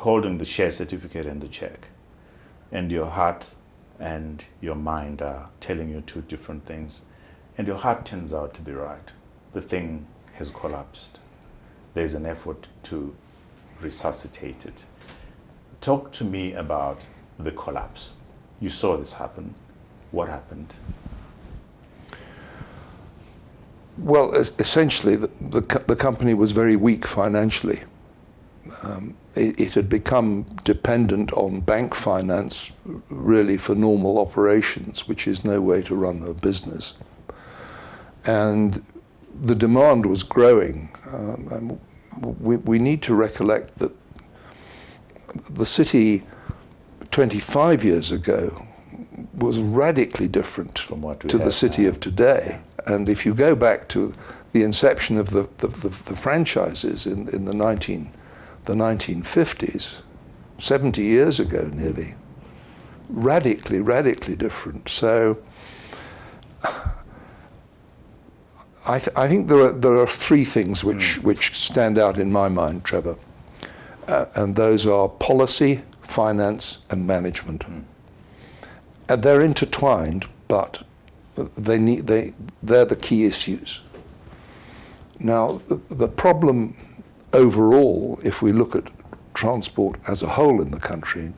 holding the share certificate and the check, and your heart and your mind are telling you two different things, and your heart turns out to be right. The thing has collapsed. There's an effort to resuscitate it. Talk to me about the collapse. You saw this happen. What happened? Well, essentially, the company was very weak financially. It had become dependent on bank finance, really, for normal operations, which is no way to run a business. And the demand was growing. We need to recollect that the city 25 years ago was radically different from what we to the city of today. And if you go back to the inception of the franchises in the 1950s, 70 years ago nearly, radically different. So I think there are three things which stand out in my mind, Trevor, and those are policy, finance, and management. And they're intertwined, but they're the key issues. Now, the problem overall, if we look at transport as a whole in the country,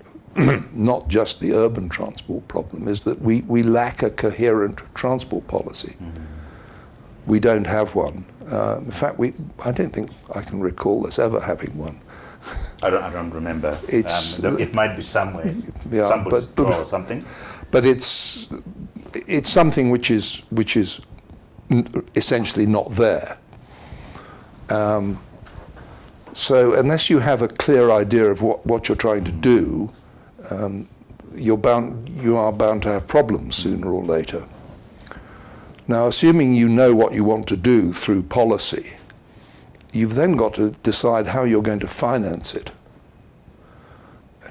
not just the urban transport problem, is that we lack a coherent transport policy. We don't have one. In fact, I don't think I can recall us ever having one. I don't remember. It might be somewhere. Yeah, Somebody's draw or something. But it's something which is essentially not there. So unless you have a clear idea of what you're trying to do, you are bound to have problems sooner or later. Now, assuming you know what you want to do through policy, you've then got to decide how you're going to finance it.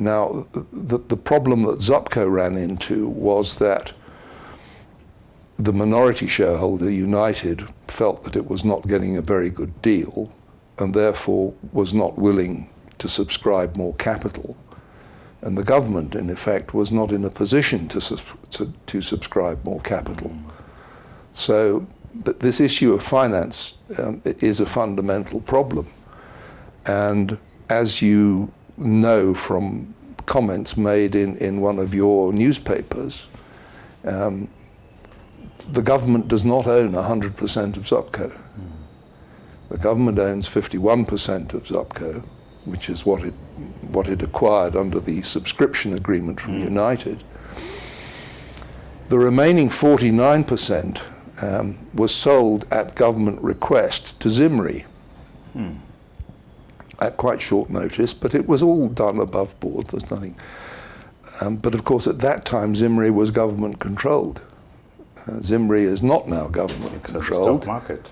Now, the problem that Zupco ran into was that the minority shareholder, United, felt that it was not getting a very good deal and therefore was not willing to subscribe more capital. And the government, in effect, was not in a position to subscribe more capital. So this issue of finance is a fundamental problem. And as you know from comments made in one of your newspapers, the government does not own 100% of Zupco. The government owns 51% of Zupco, which is what it acquired under the subscription agreement from United. The remaining 49% was sold at government request to Zimri at quite short notice, but it was all done above board. There's nothing. But of course, at that time, Zimri was government controlled. Zimri is not now government controlled. Stock market.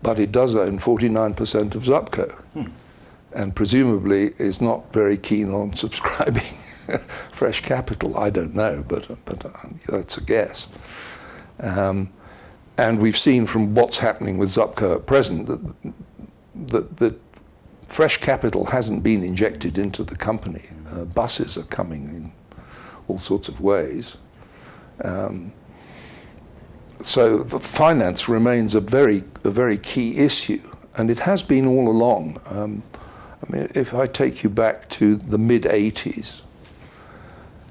But it does own 49% of Zupco, and presumably is not very keen on subscribing fresh capital. I don't know, but that's a guess. And we've seen from what's happening with Zupco at present that fresh capital hasn't been injected into the company. Buses are coming in all sorts of ways. So the finance remains a very key issue, and it has been all along. I mean, if I take you back to the mid-'80s,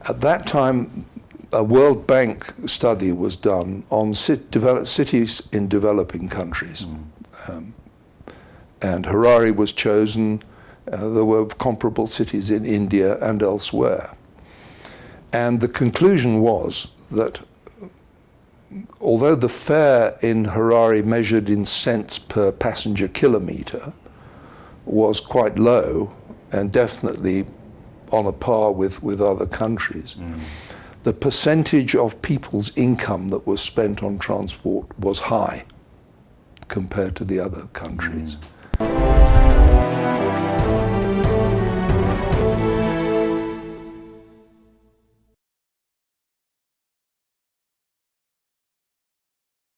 at that time, a World Bank study was done on cities in developing countries. And Harare was chosen. There were comparable cities in India and elsewhere. And the conclusion was that although the fare in Harare measured in cents per passenger kilometre was quite low and definitely on a par with other countries, the percentage of people's income that was spent on transport was high compared to the other countries.